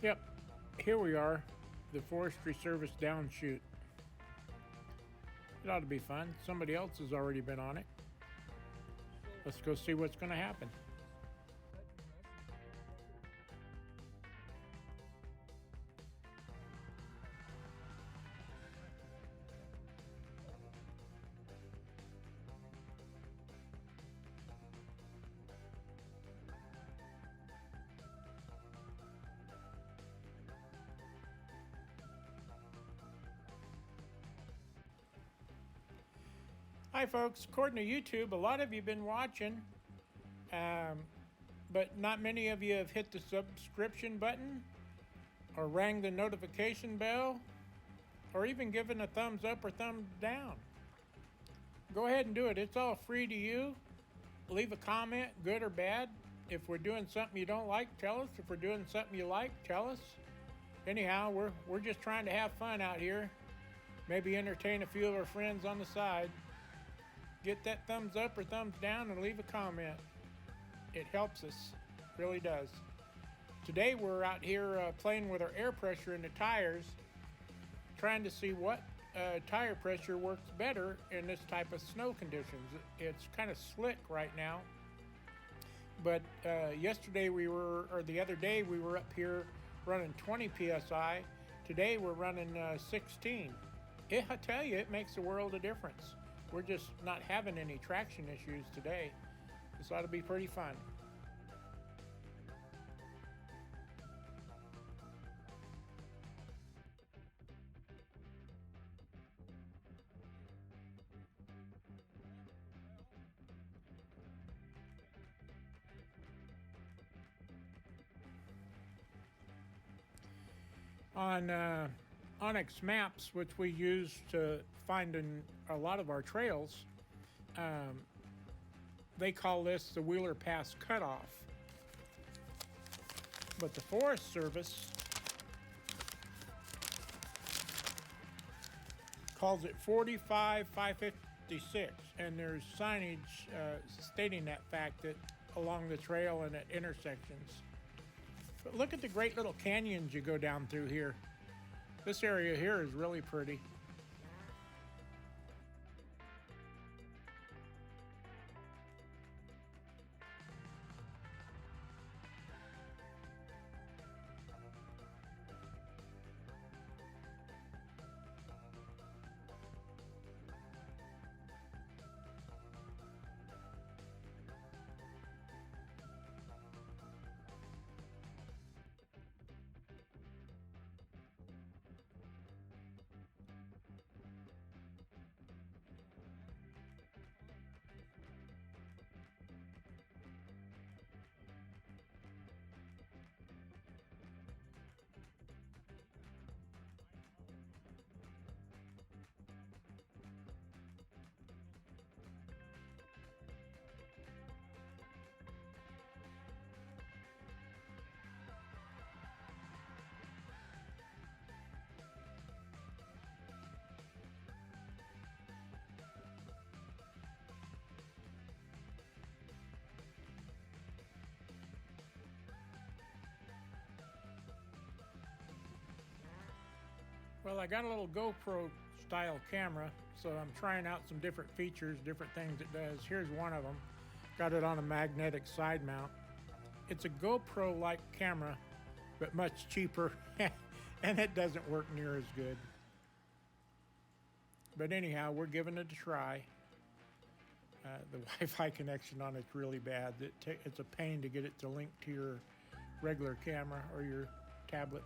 Yep, here we are, the Forestry Service downshoot. It ought to be fun. Somebody else has already been on it. Let's go see what's going to happen. Hi folks, according to YouTube, a lot of you have been watching, but not many of you have hit the subscription button or rang the notification bell or even given a thumbs up or thumbs down. Go ahead and do it. It's all free to you. Leave a comment, good or bad. If we're doing something you don't like, tell us. If we're doing something you like, tell us. Anyhow, we're just trying to have fun out here. Maybe entertain a few of our friends on the side. Get that thumbs up or thumbs down and leave a comment. It helps us, really does. Today we're out here playing with our air pressure in the tires, trying to see what tire pressure works better in this type of snow conditions. It's kind of slick right now, but the other day we were up here running 20 psi. Today we're running 16. I tell you, it makes a world of difference. We're just not having any traction issues today. This ought to be pretty fun. On Onyx Maps, which we use to find in a lot of our trails, they call this the Wheeler Pass Cutoff. But the Forest Service calls it 45,556, and there's signage stating that fact that along the trail and at intersections. But look at the great little canyons you go down through here. This area here is really pretty. Well, I got a little GoPro style camera, so I'm trying out some different features, different things it does. Here's one of them. Got it on a magnetic side mount. It's a GoPro-like camera, but much cheaper, and it doesn't work near as good. But anyhow, we're giving it a try. The Wi-Fi connection on it's really bad. It's a pain to get it to link to your regular camera or your tablet.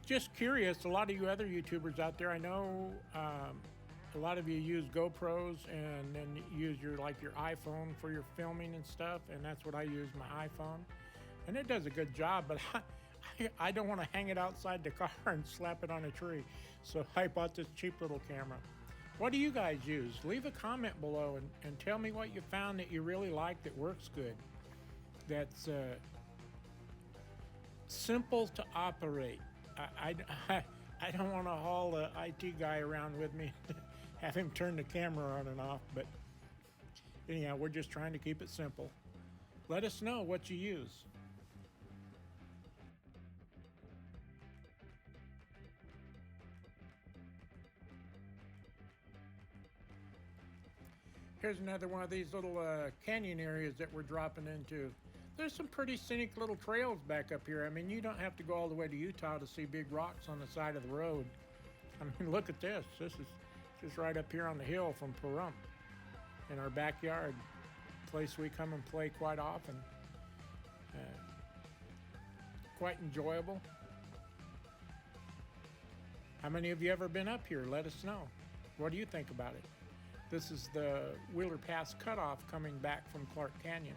Just curious, a lot of you other YouTubers out there, I know a lot of you use GoPros and then use your iPhone for your filming and stuff, and that's what I use, my iPhone. And it does a good job, but I don't want to hang it outside the car and slap it on a tree. So I bought this cheap little camera. What do you guys use? Leave a comment below and tell me what you found that you really like that works good. That's Simple to operate. I don't want to haul the IT guy around with me, have him turn the camera on and off, but anyhow, we're just trying to keep it simple. Let us know what you use. Here's another one of these little canyon areas that we're dropping into. There's some pretty scenic little trails back up here. I mean, you don't have to go all the way to Utah to see big rocks on the side of the road. I mean, look at this. This is just right up here on the hill from Pahrump in our backyard. Place we come and play quite often. Quite enjoyable. How many of you ever been up here? Let us know. What do you think about it? This is the Wheeler Pass cutoff coming back from Clark Canyon.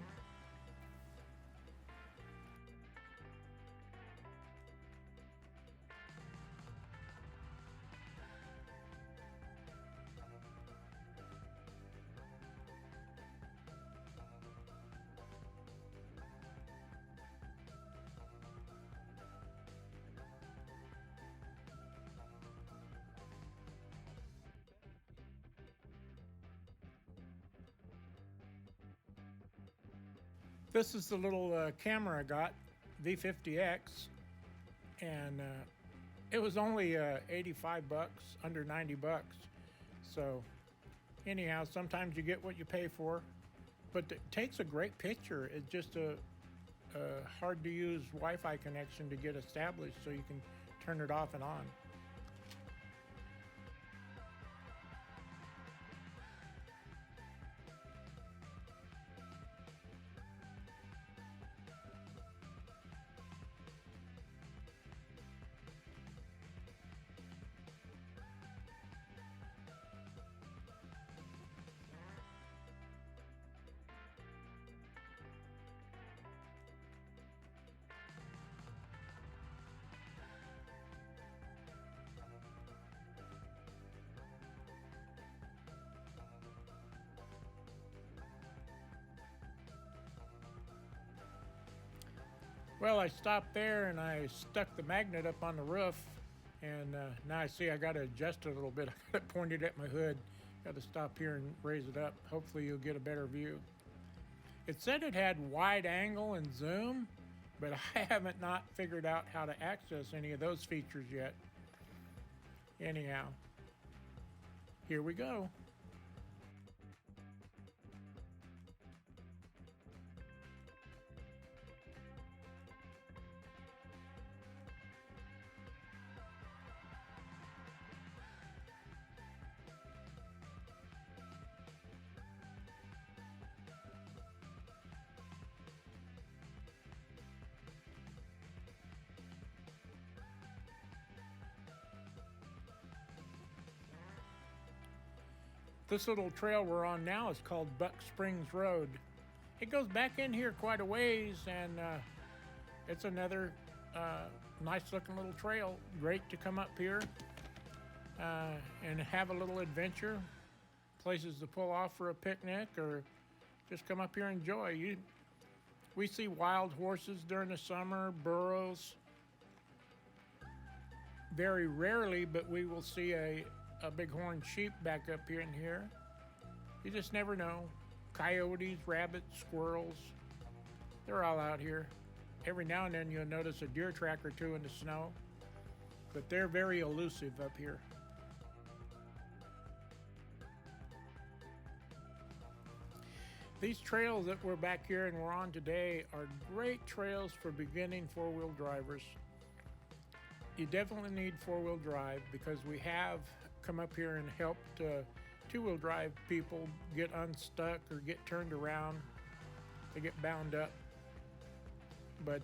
This is the little camera I got, V50X, and it was only 85 bucks, under 90 bucks. So anyhow, sometimes you get what you pay for, but it takes a great picture. It's just a hard to use Wi-Fi connection to get established so you can turn it off and on. Well, I stopped there and I stuck the magnet up on the roof, and now I see I got to adjust it a little bit. I got it pointed at my hood. Got to stop here and raise it up. Hopefully you'll get a better view. It said it had wide angle and zoom, but I haven't not figured out how to access any of those features yet. Anyhow, here we go. This little trail we're on now is called Buck Springs Road. It goes back in here quite a ways, and it's another nice looking little trail. Great to come up here and have a little adventure. Places to pull off for a picnic or just come up here and enjoy. We see wild horses during the summer, burros. Very rarely, but we will see a bighorn sheep back up here in here. You just never know. Coyotes, rabbits, squirrels, they're all out here. Every now and then you'll notice a deer track or two in the snow, but they're very elusive up here. These trails that we're back here and we're on today are great trails for beginning four-wheel drivers. You definitely need four-wheel drive because we have come up here and helped two-wheel drive people get unstuck or get turned around. They get bound up. But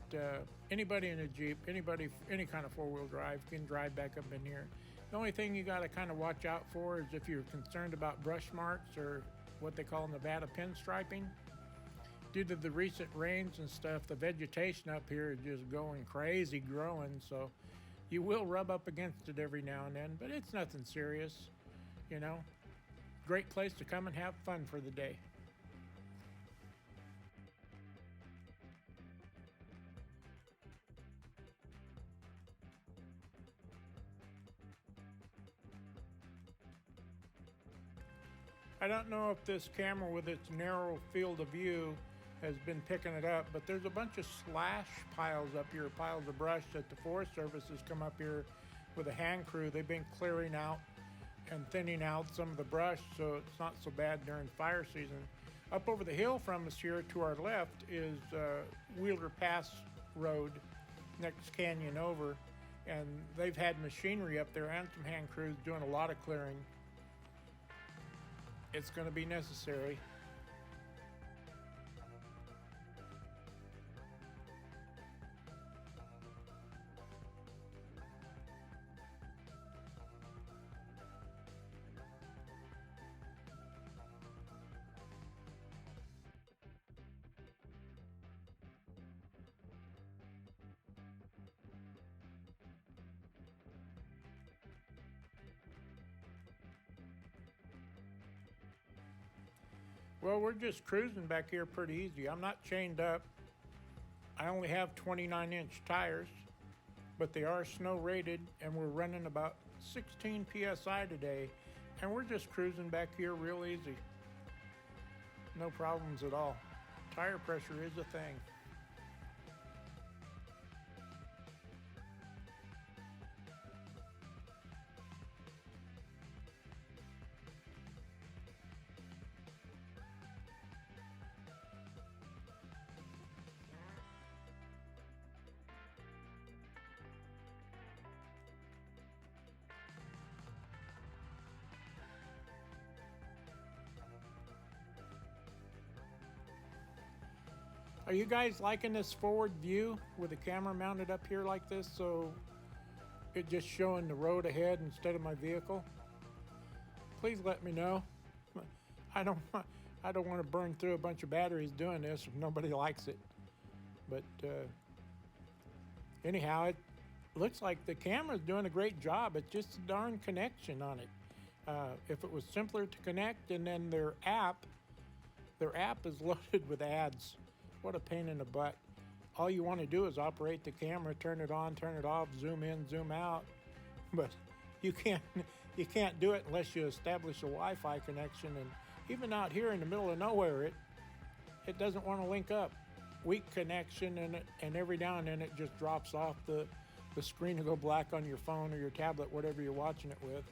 anybody in a Jeep, anybody, any kind of four-wheel drive can drive back up in here. The only thing you got to kind of watch out for is if you're concerned about brush marks or what they call Nevada pinstriping. Due to the recent rains and stuff, the vegetation up here is just going crazy growing, so you will rub up against it every now and then, but it's nothing serious, you know. Great place to come and have fun for the day. don't know if this camera with its narrow field of view has been picking it up, but there's a bunch of slash piles up here, piles of brush that the Forest Service has come up here with a hand crew. They've been clearing out and thinning out some of the brush so it's not so bad during fire season. Up over the hill from us here to our left is Wheeler Pass Road, next canyon over, and they've had machinery up there and some hand crews doing a lot of clearing. It's going to be necessary. Well, we're just cruising back here pretty easy. I'm not chained up. I only have 29-inch tires, but they are snow rated, and we're running about 16 PSI today, and we're just cruising back here real easy. No problems at all. Tire pressure is a thing. Are you guys liking this forward view with the camera mounted up here like this, so it just showing the road ahead instead of my vehicle? Please let me know. I don't want to burn through a bunch of batteries doing this if nobody likes it. But anyhow, it looks like the camera's doing a great job. It's just a darn connection on it. If it was simpler to connect, and then their app is loaded with ads. What a pain in the butt. All you want to do is operate the camera, turn it on, turn it off, zoom in, zoom out. But you can't do it unless you establish a Wi-Fi connection. And even out here in the middle of nowhere, it doesn't want to link up. Weak connection, and every now and then it just drops off. The screen will go black on your phone or your tablet, whatever you're watching it with.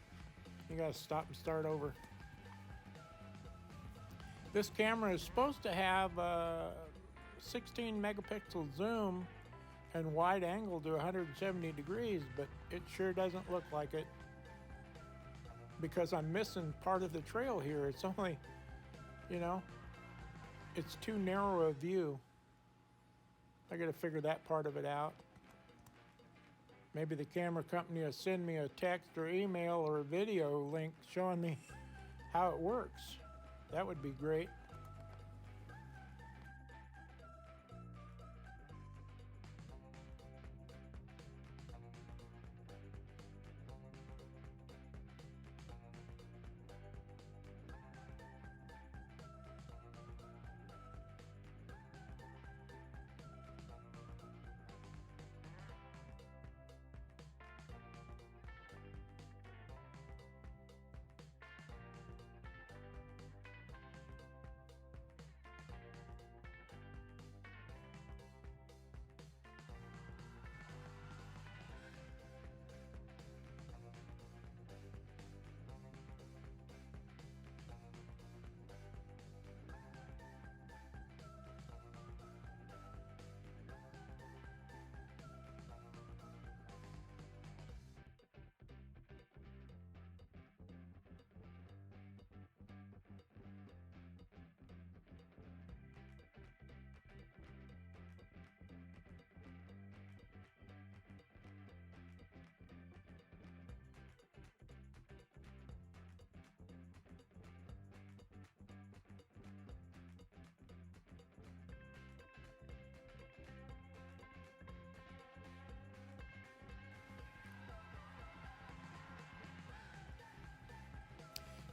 You got to stop and start over. This camera is supposed to have 16 megapixel zoom and wide angle to 170 degrees, but it sure doesn't look like it because I'm missing part of the trail here. It's only, it's too narrow a view. I got to figure that part of it out. Maybe the camera company will send me a text or email or a video link showing me how it works. That would be great.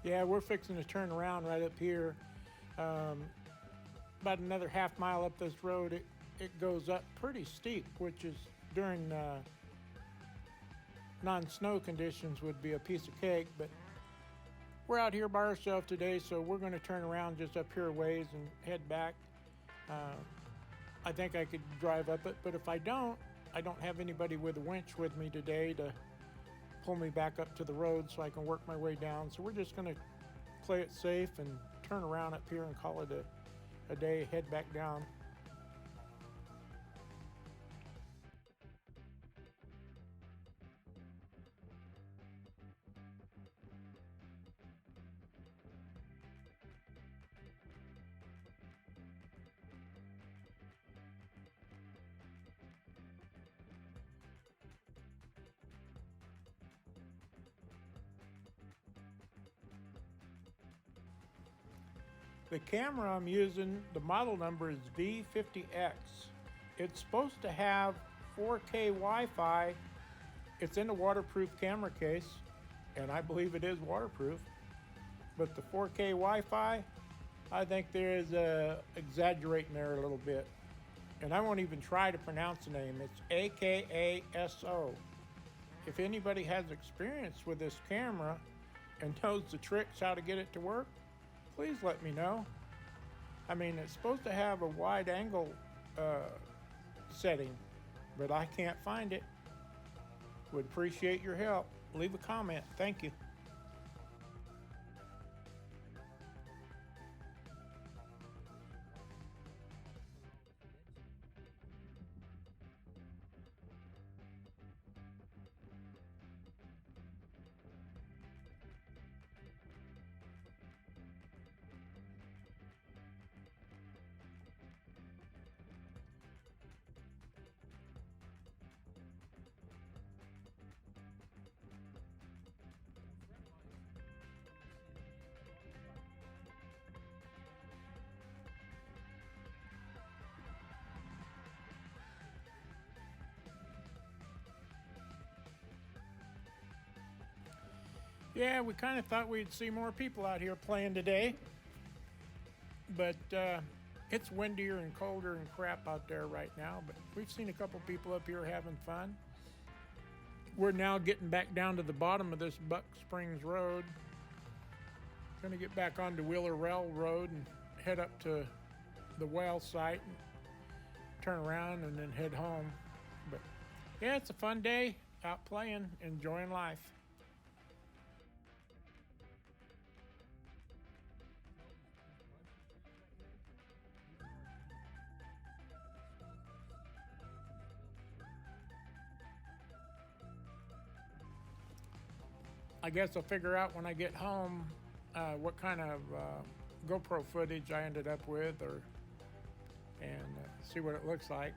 Yeah, we're fixing to turn around right up here. About another half mile up this road, it goes up pretty steep, which is during non-snow conditions would be a piece of cake, but we're out here by ourselves today, so we're going to turn around just up here a ways and head back. I think I could drive up it, but if I don't have anybody with a winch with me today to pull me back up to the road so I can work my way down. So we're just going to play it safe and turn around up here and call it a day, head back down. The camera I'm using, the model number is V50X. It's supposed to have 4K Wi-Fi. It's in a waterproof camera case, and I believe it is waterproof. But the 4K Wi-Fi, I think there is exaggerating there a little bit. And I won't even try to pronounce the name. It's AKASO. If anybody has experience with this camera and knows the tricks how to get it to work, please let me know. I mean, it's supposed to have a wide angle setting, but I can't find it. Would appreciate your help. Leave a comment. Thank you. Yeah, we kind of thought we'd see more people out here playing today, but it's windier and colder and crap out there right now, but we've seen a couple people up here having fun. We're now getting back down to the bottom of this Buck Springs Road. Gonna get back onto Wheeler Railroad and head up to the well site and turn around and then head home. But yeah, it's a fun day out playing, enjoying life. I guess I'll figure out when I get home what kind of GoPro footage I ended up with, and see what it looks like.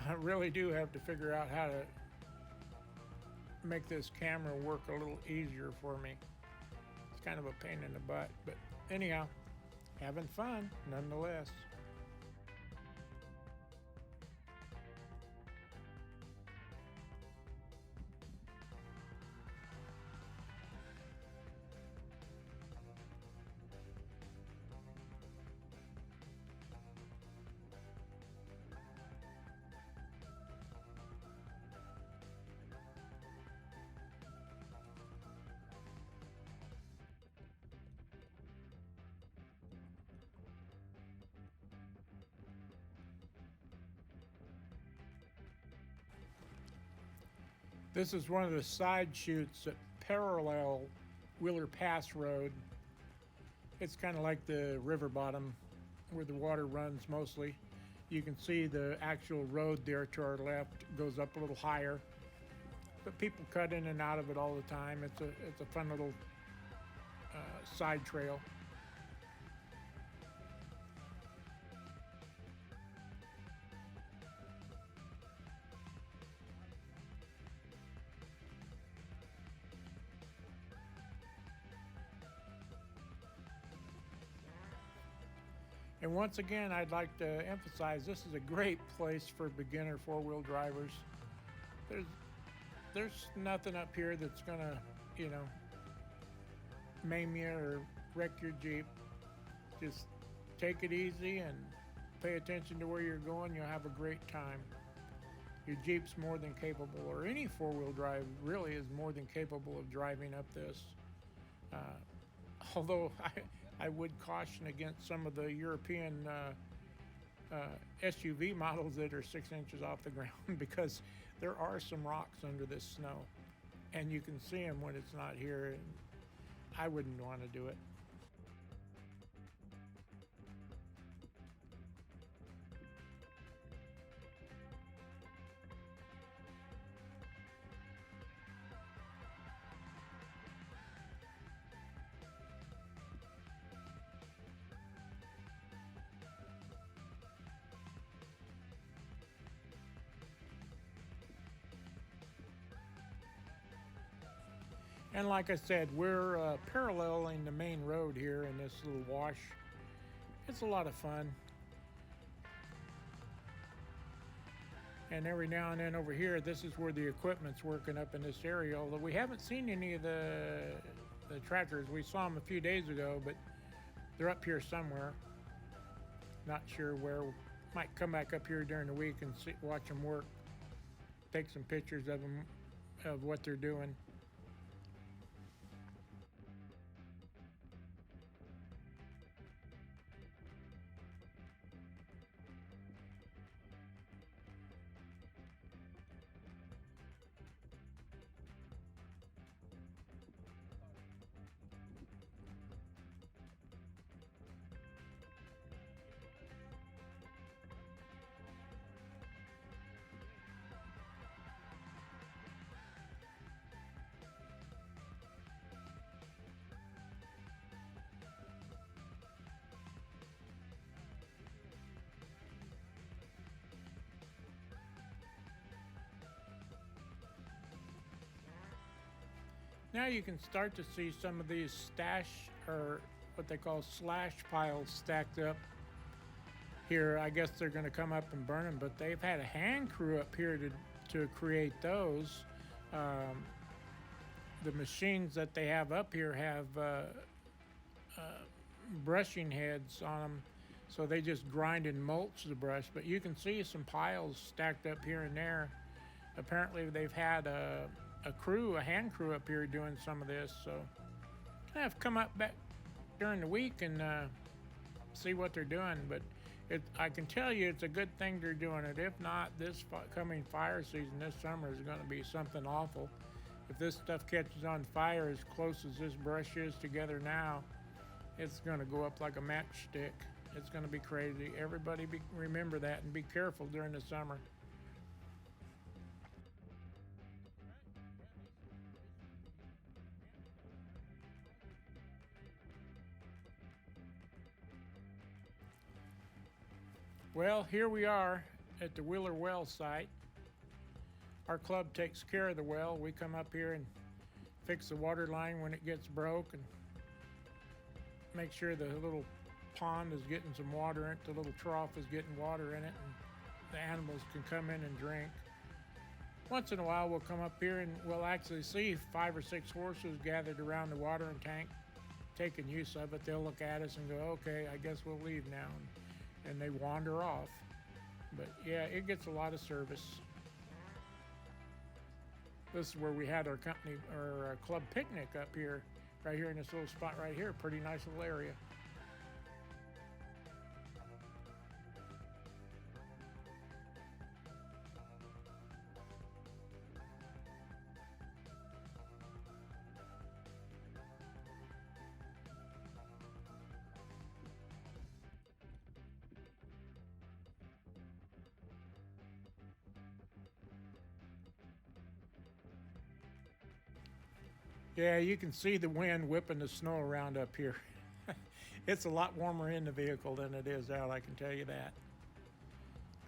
I really do have to figure out how to make this camera work a little easier for me. It's kind of a pain in the butt, but anyhow, having fun nonetheless. This is one of the side chutes that parallel Wheeler Pass Road. It's kind of like the river bottom where the water runs mostly. You can see the actual road there to our left goes up a little higher, but people cut in and out of it all the time. It's a fun little side trail. And once again, I'd like to emphasize this is a great place for beginner four-wheel drivers. There's nothing up here that's gonna, maim you or wreck your Jeep. Just take it easy and pay attention to where you're going. You'll have a great time. Your Jeep's more than capable, or any four-wheel drive really is more than capable of driving up this. Although I would caution against some of the European SUV models that are 6 inches off the ground because there are some rocks under this snow, and you can see them when it's not here, and I wouldn't want to do it. And like I said, we're paralleling the main road here in this little wash. It's a lot of fun. And every now and then over here, this is where the equipment's working up in this area. Although we haven't seen any of the tractors. We saw them a few days ago, but they're up here somewhere. Not sure where. Might come back up here during the week and watch them work. Take some pictures of them, of what they're doing. Now you can start to see some of these stash, or what they call slash piles, stacked up here. I guess they're going to come up and burn them, but they've had a hand crew up here to create those. The machines that they have up here have brushing heads on them, so they just grind and mulch the brush. But you can see some piles stacked up here and there. Apparently they've had a hand crew up here doing some of this, so I have to come up back during the week and see what they're doing. But I can tell you it's a good thing they're doing it. If not, this coming fire season this summer is going to be something awful. If this stuff catches on fire as close as this brush is together now, it's going to go up like a matchstick. It's going to be crazy. Everybody remember that and be careful during the summer. Well, here we are at the Wheeler Well site. Our club takes care of the well. We come up here and fix the water line when it gets broke and make sure the little pond is getting some water in it, the little trough is getting water in it, and the animals can come in and drink. Once in a while we'll come up here and we'll actually see 5 or 6 horses gathered around the watering tank taking use of it. They'll look at us and go, okay, I guess we'll leave now. And they wander off. But yeah, it gets a lot of service. This is where we had our company or our club picnic up here, right here in this little spot right here. Pretty nice little area. Yeah, you can see the wind whipping the snow around up here. It's a lot warmer in the vehicle than it is out, I can tell you that.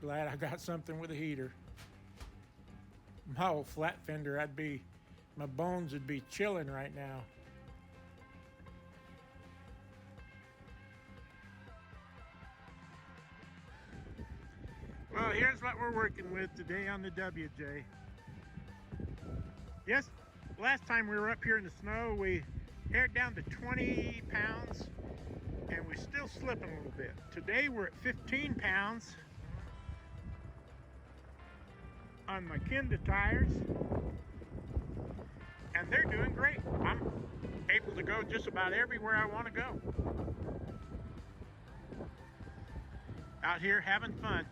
Glad I got something with a heater. My old flat fender, my bones would be chilling right now. Well, here's what we're working with today on the WJ. Yes, last time we were up here in the snow, we aired down to 20 pounds and we're still slipping a little bit. Today we're at 15 pounds on my Kenda tires, and they're doing great. able to go just about everywhere I want to go. Out here having fun.